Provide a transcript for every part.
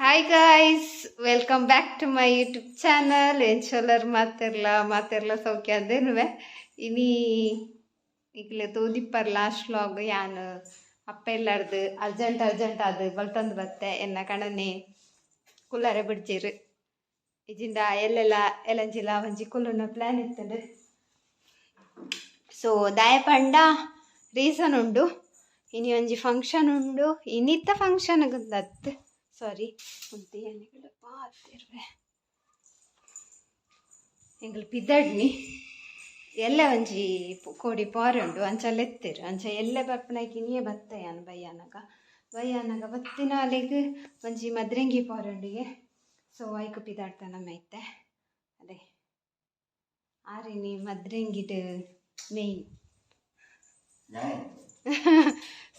Hi guys, welcome back to my YouTube channel. ಎಂಚೋಲರ್ ಮಾತೆರ್ಲ ಸೌಖ್ಯ ಅದೇನುವೆ ಇನಿ ಈಗಲೇ ತೋದಿಪ್ಪರ್ ಲಾಸ್ಟ್ ವ್ಲಾಗ್ ಯಾನ್ ಅಪ್ಪ ಎಲ್ಲಾರ್ದು ಅರ್ಜೆಂಟ್ ಅದು ಬಲ್ತಂದು ಬತ್ತೆ ಎನ್ನ ಕಣನೆ ಕುಲ್ಲರೆ ಬಿಡ್ಜಿರು ಇಜಿಂದ ಎಲ್ಲೆಲ್ಲ ಎಲಂಜಿಲ ಒಂಜಿ ಕುಲ್ಲುನ ಪ್ಲ್ಯಾನ್ ಇತ್ತಂಡು. ಸೊ ದಾಯ ಪಂಡ ರೀಸನ್ ಉಂಡು, ಇನಿ ಒಂಜಿ ಫಂಕ್ಷನ್ ಉಂಡು. ಇನ್ನಿತ್ತ ಫಂಕ್ಷನ್ ದತ್ತು ಸಾರಿ ಉದ್ದಿಯನ್ನೆಗಳು ಪಾತಿರ್ವೆ ಎಂಗಳು ಪಿದಡ್ನಿ ಎಲ್ಲ ಒಂಜಿ ಕೋಡಿ ಪಾರುಂಡು ಅಂಚಲ್ಲ ಎತ್ತಿರು ಅಂಚ ಎಲ್ಲೆ ಬರ್ಪನಾಯ್ಕೆ ನೀಯೇ ಬತ್ತಯ್ಯಾನ ಬಯ್ಯಾನಗ ಬತ್ತಿನ ಅಲೆಗ್ ಒಂಜಿ ಮದ್ರಂಗಿ ಪಾರುಂಡಿಗೆ. ಸೊ ಐಕು ಪಿದಾಡ್ತಾನ ಮೈತೆ ಅದೇ ಆರಿನಿ ಮದ್ರಂಗಿಡ್ ಮೇಯ್ನ್.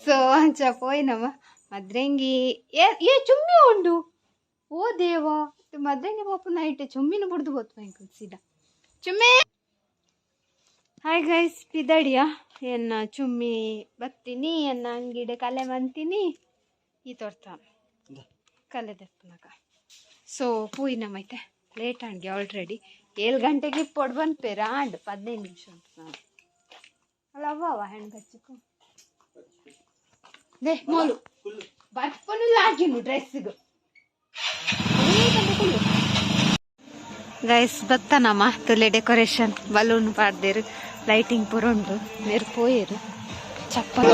ಸೊ ಅಂಚ ಪೋಯ್ನಮ್ಮ ಮದ್ರಂಗಿ ಏ ಚುಮ್ಮಿ ಉಂಡು. ಓ ದೇವಾ, ಮದ್ರಂಗಿ ಪಾಪು ನೈಟ್ ಚುಮ್ಮಿನ ಬುಡ್ದು ಹೋತ್ ಮೈಕು ಸೀದಾ ಚುಮ್ಮಿ. ಹಾಯ್ ಗೈಸ್, ಪಿದಡಿಯಾ ಎನ್ನ ಚುಮ್ಮಿ ಬತ್ತೀನಿ ಎನ್ನ ಅಂಗಿಡೆ ಕಲೆ ಮಂತೀನಿ ಈ ತೋರ್ತ ಕಲೆ ದೆಪ್ಪನಕ. ಸೊ ಪೂಯಿನ ಮೈತೆ ಲೇಟ್ ಆಂಡ್ಗೆ ಆಲ್ರೆಡಿ 7 ಗಂಟೆಗೆ ಪೊಡ್ ಬಂದ್ಪೇರ ಆಂಡ್ 15 ನಿಮಿಷ ಉಂಟು ನಾನು ಅಲ್ಲ ಅವ್ವ ಹೆಣ್ಣು ಬಚ್ಚಕು ದೇ ಮೋಲು ಬರ್ಪನು ಲಾಗಿನು ಡ್ರೆಸ್ಸಿಗೂ ಗೈಸ್ ಬತ್ತನಮ್ಮ ತುಲೆ ಡೆಕೋರೇಷನ್ ಬಲೂನ್ ಪಾಡ್ದೇರು ಲೈಟಿಂಗ್ ಪೂರ ಉಂಡು ಮೇರು ಪೋಯರು ಚಪ್ಪಲ್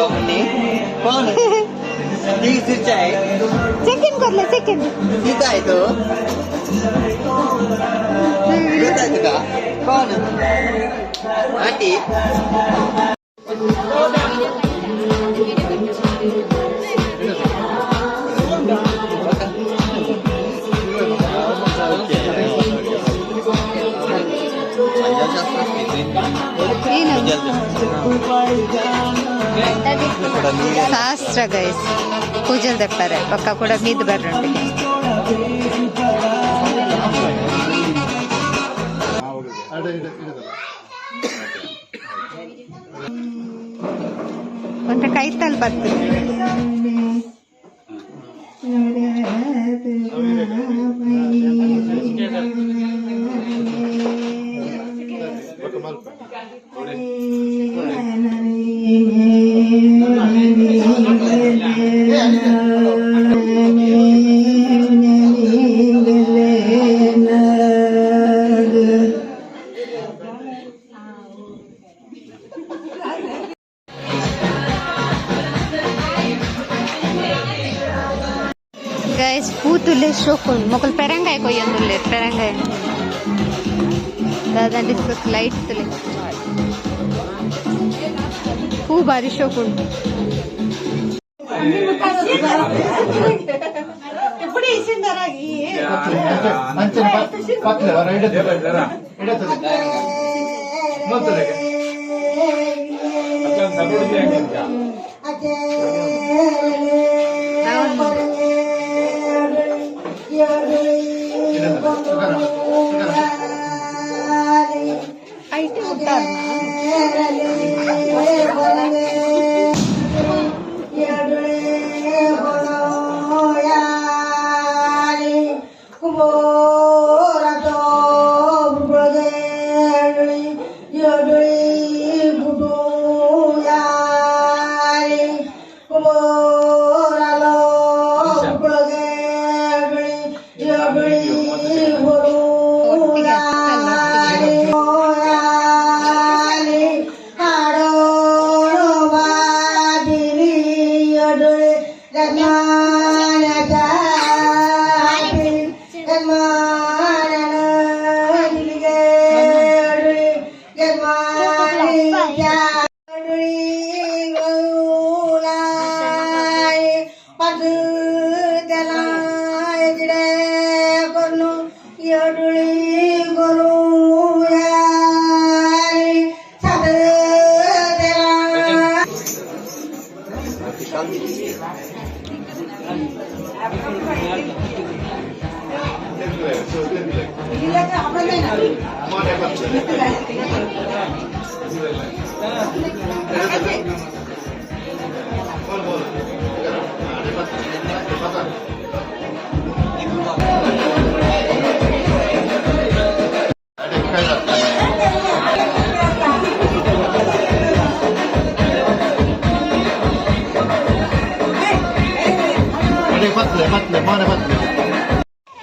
ಸೆಕೆಂಡ್ ಕೊರ್ಲೆ ಸೆಕೆಂಡ್ ಆಂಟಿ ಶಾಸ್ತ್ರ ಗೈಸ್ ಪೂಜಲ್ ದೆಪ್ಪರೆ ಪಕ್ಕ ಕೂಡ ಮೀದ್ ಬರ್ರಂಡಿ. ಒಂದ ಕೈತಲ್ ಬರ್ತದೆ ಗೈಸ್. ಪೂತುಲೆ ಶೋಕುಂಡು ಮೊಕಲ್ ಪೆರಂಗಾಯ ಕೊಯ್ಯೊಂದುಲ್ಲೆ ಪೆರಂಗಾಯ ದಾದಾ ಡಿಸ್ಕಸ್ ಲೈಟ್ ತುಲೆ ಹೂ ಬಾರಿ ಶೋಕುಂಡು.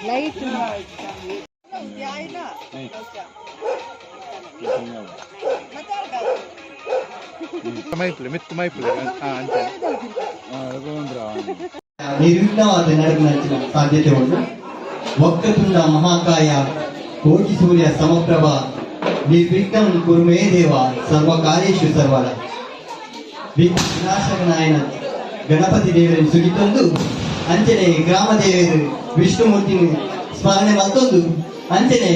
ಲೈಟ್ ನಿರ್ವಿಘ್ನವಾದ ನಡುವಿನ ಸಾಧ್ಯತೆ ಉಂಟು. ವಕ್ರತುಂಡ ಮಹಾಕಾಯ ಕೋಟಿ ಸೂರ್ಯ ಸಮಪ್ರಭ ನಿರ್ವಿಘ್ನಂ ಕುರು ಮೇ ದೇವ ಸರ್ವಕಾರ್ಯೇಷು ಸರ್ವದ. ವಿನಾಶಕನಾಯನ ಗಣಪತಿ ದೇವರನ್ನು ಸುಗಿತೊಂದು ಅಂಚನೆ ಗ್ರಾಮ ದೇವರು ವಿಷ್ಣುಮೂರ್ತಿ ಸ್ಮರಣೆ ಮತ್ತೊಂದು ಅಂಚನೆ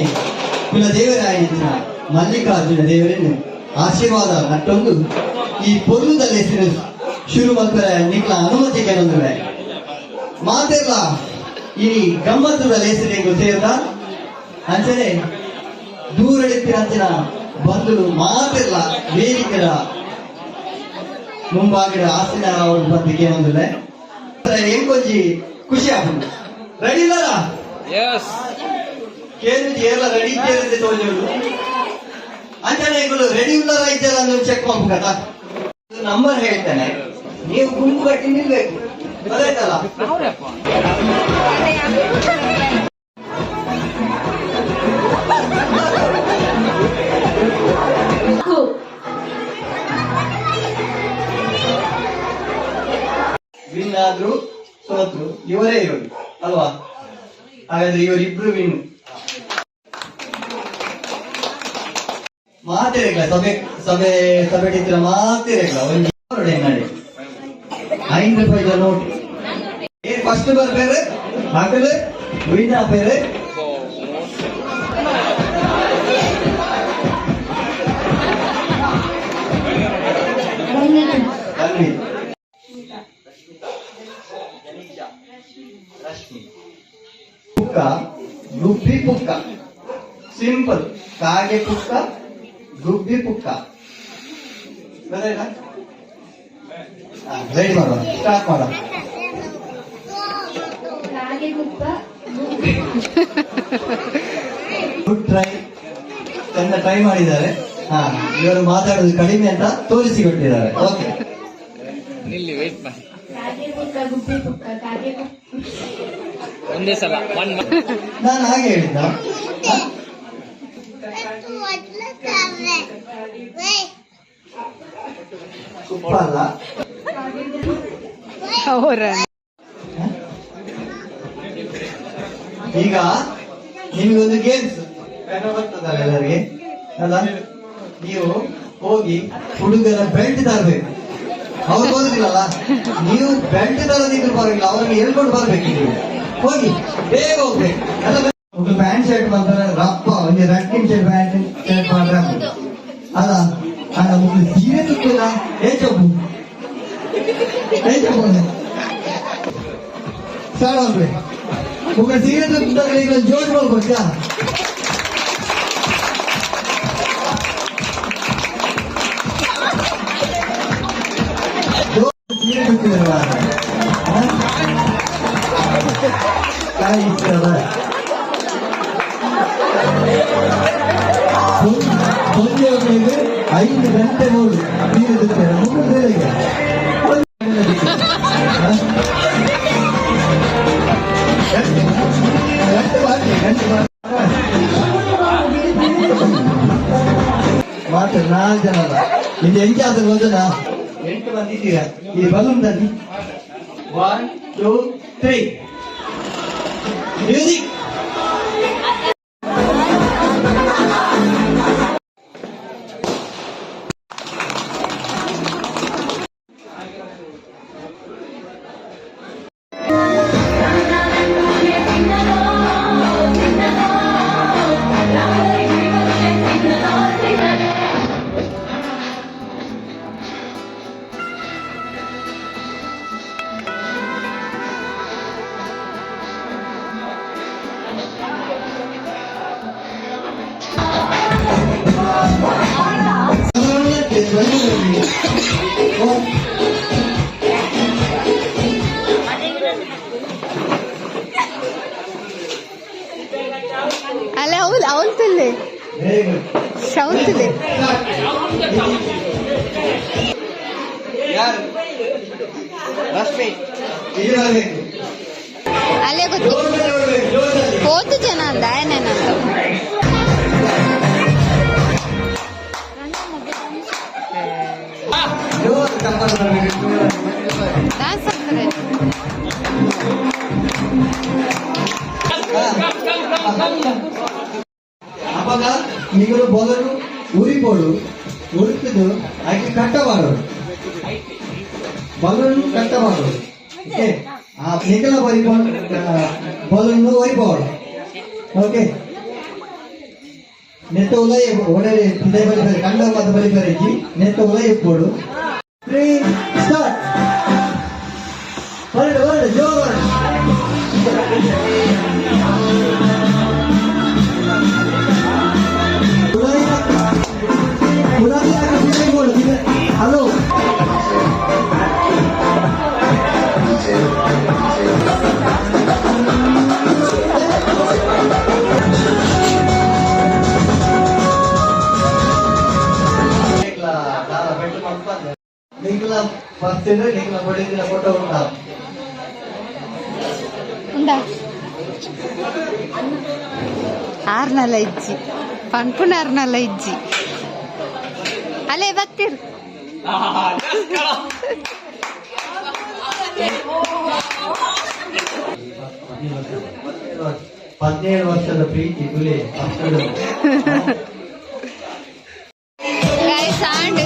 ಕುಲದೇವರಾಯನ ಮಲ್ಲಿಕಾರ್ಜುನ ದೇವರನ್ನು ಆಶೀರ್ವಾದ ನಟ್ಟೊಂದು ಈ ಪೊರ್ಲುದ ಹೆಸರು ಶುರು ಮಕ್ಕಳ ನಿಕ್ಲ ಅನುಮತಿ ಕೆಲವೊಂದು ಮಾತೆಲ್ಲ ಈ ಗಮ್ಮತ್ತದ ಹೆಸರಿಗೆ ಸೇರಿದ ಅಂಚನೆ ದೂರಡಿತ್ತಿನ ಅಂಚಿನ ಬಂಧುಗಳು ಮಾತೆಲ್ಲ ವೇದಿಕೆಯ ಮುಂಭಾಗದ ಆಸನ ಅವರು ಬಂದಿಗೆ ಒಂದಿದೆ ಹೆಂಗೊಂಜಿ ಖುಷಿ ಆಗ್ತದೆ. ರೆಡಿ ಇಲ್ಲಲ್ಲ ಕೇಳಿದ್ವಿ ಎಲ್ಲ ರೆಡಿ ಇದ್ದೇವೆ ತೋಜೋದು ಅಂಚನೆಗಳು ರೆಡಿ ಇಲ್ಲರ ಇದ್ದಲ್ಲ ನೀವು ಚೆಕ್ ಮಾಡ್ಬೇಕಲ್ಲ. ನಂಬರ್ ಹೇಳ್ತೇನೆ, ನೀವು ಗುಂಪು ಕಟ್ಟಿ ನಿಲ್ಬೇಕು ಗೊತ್ತಾಯ್ತಲ್ಲ. ವಿನ್ ಆದ್ರು ಸೋತ್ರು ಇವರೇ ಇರೋದು ಅಲ್ವಾ? ಹಾಗಾದ್ರೆ ಇವರಿಬ್ರು ವಿನ್. ಮಾತಿರಲ್ಲ ಸಭೆ ಸಭೆ ಸಭೆ ಇದ್ರೆ ಮಾತಿರಲ್ಲ ಒಂದು ನಡೆ 5 ರೂಪಾಯಿ ನೋಟ್ ಫಸ್ಟ್ ಬರ್ಬೇರೆ ಮಕ್ಕಳು ವಿನ್ ಆಪೇರೆ ಪುಕ್ಕ ಗುಬ್ಬಿ ಪುಕ್ಕ ಸಿಂಪಲ್ ಕಾಗೆ ಪುಕ್ಕ ಗುಬ್ಬಿ ಪುಕ್ಕ ರೆಡಿ ಮಾಡುವ ಸ್ಟಾರ್ಟ್ ಮಾಡುವ. ಗುಡ್ ಟ್ರೈ, ಚೆಂದ ಟ್ರೈ ಮಾಡಿದ್ದಾರೆ. ಹಾ, ಇವರು ಮಾತಾಡೋದು ಕಡಿಮೆ ಅಂತ ತೋರಿಸಿಕೊಟ್ಟಿದ್ದಾರೆ. ಓಕೆ, ಒಂದೇ ಸಲ ನಾನು ಹಾಗೆ ಹೇಳಿದ್ದ. ಉಪ್ಪ ಅಲ್ಲ ಈಗ ನಿಮ್ಗೊಂದು ಗೇಮ್ಸ್ ಬರ್ತದಲ್ಲ ಎಲ್ಲರಿಗೆ ಅಲ್ಲ, ನೀವು ಹೋಗಿ ಹುಡುಗರ ಬೆಲ್ಟ್ ತರಬೇಕು. ಅವ್ರು ಬರುದಿಲ್ಲಲ್ಲ, ನೀವು ಬೆಲ್ಟ್ ತರದಿದ್ರು ಬರೋದಿಲ್ಲ, ಅವ್ರಿಗೆ ಹೇಳ್ಕೊಂಡು ಬರ್ಬೇಕು. ನೀವು ಹೋಗಿ ಬೇಗ ಹೋಗ್ಬೇಕು. ಒಂದು ಪ್ಯಾಂಟ್ ಶರ್ಟ್ ಮಾಡ್ತಾರೆ ರಪ್ಪ, ಒಂದು ರಟ್ಟಿಂಗ್ ಶರ್ಟ್ ಪ್ಯಾಂಟ್ ಶರ್ಟ್ ಮಾಡ್ರೆ ಅಲ್ಲ. ಅಲ್ಲ ಒಂದು ಸೀರೆ ತುತ್ತಿಲ್ಲ ಹೆಚ್ಚಪ್ಪು ಸ್ಟಾರ್ಟ್ ಆಗ್ಬೇಕು. ఒక సీరియస్ జోష్ కొట్టా కొంచెం 5 ಗಂಟೆ ನೋಡು ನೀರು ಮಾತ್ರ 4 ಜನ ಅಲ್ಲ, ಇಲ್ಲಿ ಎಂಟಾದ್ರೂ ಹೋದನಾ 8 ಮಂದಿ ಇದ್ದೀರಾ. ಈ ಬಲೂನ್ ತನ್ನಿ. 1 2 3 ಮ್ಯೂಸಿಕ್. ಅಲ್ಲ ಅವನ್ ತುಲ್ಲೆ ಶೌನ್ ತುಲ್ಲೆ ಯಾರು ಗೊತ್ತಿ ಜೋರ್ದಲ್ಲಿ ಹೊಡ್ಬೇಕು, ಜೋರ್ದಲ್ಲಿ. ಹೋದ ಜನ ಅಂದ ಏನೇನಂತ ಜೋರು ಚಪ್ಪಾಳೆ ಬರ್ಬೇಕು, ಜೋರು. ಡ್ಯಾನ್ಸ್ ಆಗ್ತಾರೆ ಅವಾಗ ನೀವು ಬೊಲರು ಉರಿಬೋಡು ಉರಿತದು ಆಕೆ ಕಟ್ಟ ಮಾಡೋದು ಬಲೂನ್ ಕಟ್ಟ ಮಾಡೋದು ಓಕೆ ಆ ನಿಕಲ ಬರಿಕೊಂಡು ಬಲೂನ್ ಒಯ್ಬೋಡು ಓಕೆ ನೆತ್ತ ಉಲೈ ಒಡೆ ಇದೇ ಬಲಿಬರಿ ಕಂಡವಾದ ಬಲಿಬರಿಜಿ ನೆತ್ತ ಉಲೈ ಇಪ್ಪೋಡು 3 ಸ್ಟಾರ್ಟ್ ಹೊರಡು ಹೊರಡು ಜೋರು ಹಲೋ ಫಸ್ಟ್ ಬಡಿದಿನ ಫೋಟೋ ಉಂಟಾ ఉందా ಆರ್ನಲ್ಲ ಇಜ್ಜಿ ಪನ್ಪುನ ಆರ್ನಲ್ಲ ಇಜ್ಜಿ ಅಲ್ಲೇ ಬರ್ತೀರಿ ಹದಿನೇಳು ವರ್ಷದ ಪ್ರೀತಿ ತುಲೆ ಸಾಂಡ್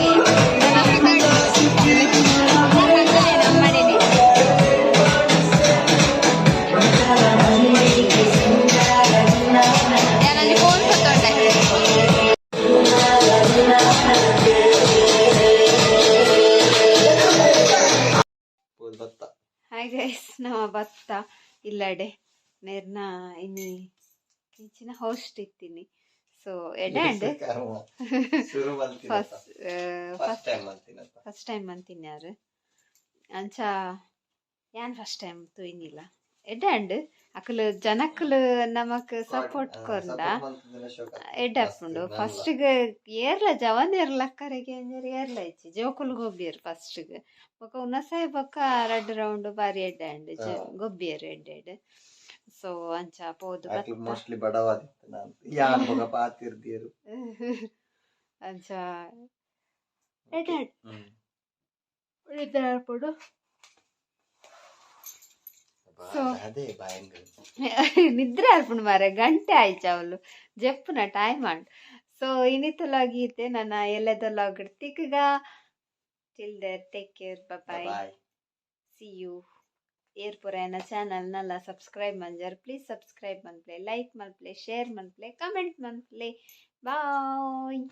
ಹಾಯ್ ಗೈಸ್ ನಮ್ಮ ಭತ್ತ ಇಲ್ಲಡೆ ನೇರ್ನ ಇನ್ನಿ ಇಂಚಿನ ಹೋಸ್ಟ್ ಇತ್ತೀನಿ ಸೊ ಎಡ್ಯಾಂಡ್ ಫಸ್ಟ್ ಟೈಮ್ ಅಂತೀನಿ ಯಾರು ಅಂಚ ಯಾನ್ ಫಸ್ಟ್ ಟೈಮ್ ತೂಯಿನಿಲ್ಲ ಎಡ್ಯಾಂಡ್ ಅಕಲು ಜನಕ್ಕಲು ನಮಕ್ ಸಪೋರ್ಟ್ ಕೊರ್ದ ಎಡ್ಡಪ್ಪುಂಡು ಫಸ್ಟ್ಗೆ ಏರ್ಲ ಜವನ್ ಏರ್ಲಕ್ಕರೆಗೆ ಅಂಜರ್ ಏರ್ಲ ಇಚ್ಚಿ ಜೋಕುಲು ಗೊಬ್ಬಿಯರ್ ಫಸ್ಟ್ಗೆ ಬೊಕ ಉನ್ನಸಾಯ ಬೊಕ್ಕ 2 ರೌಂಡ್ ಬಾರಿ ಎಡ್ಡಾಂಡ್ ಗೊಬ್ಬಿಯರ್ ಎಡ್ಡೆಡ್ ಸೊ ಅಂಚ ಪೋದು ಮೋಸ್ಟ್ಲಿ ಬಡವಾದಿತ್ತು ನಾನು ಯಾನ್ ಬೊಕ ಪಾತಿರ್ದಿಯರು ಅಂಚ ಎಡ್ಡಾಂಡ್ ಎಡ್ಡಾಡ್ಪುಡು ಅದೇ ಭಯಂಕರ ನಿದ್ರೆ ಆಡ್ಪುಂಡು ಮಾರೆ ಗಂಟೆ ಆಯ್ತು ಅವಳು ಜಪ್ಪುನ ಟೈಮ್ ಆಂಡ್ ಸೊ ಇನ್ನಿತ್ತಲಾಗೀತೆ ನನ್ನ ಎಲ್ಲದಲ್ಲಾಗಿರ್ತಿಗ till there take care bye see you ಏರ್ಪುರ ಚಾನಲ್ ನಲ್ಲ ಸಬ್ಸ್ಕ್ರೈಬ್ ಮಂಜರ್ ಪ್ಲೀಸ್ ಸಬ್ಸ್ಕ್ರೈಬ್ ಮನ್ಪ್ಲೆ ಲೈಕ್ ಮನ್ಪ್ಲೆ ಶೇರ್ ಮನ್ಪ್ಲೆ ಕಮೆಂಟ್ ಮನ್ಪ್ಲೆ ಬಾಯ್.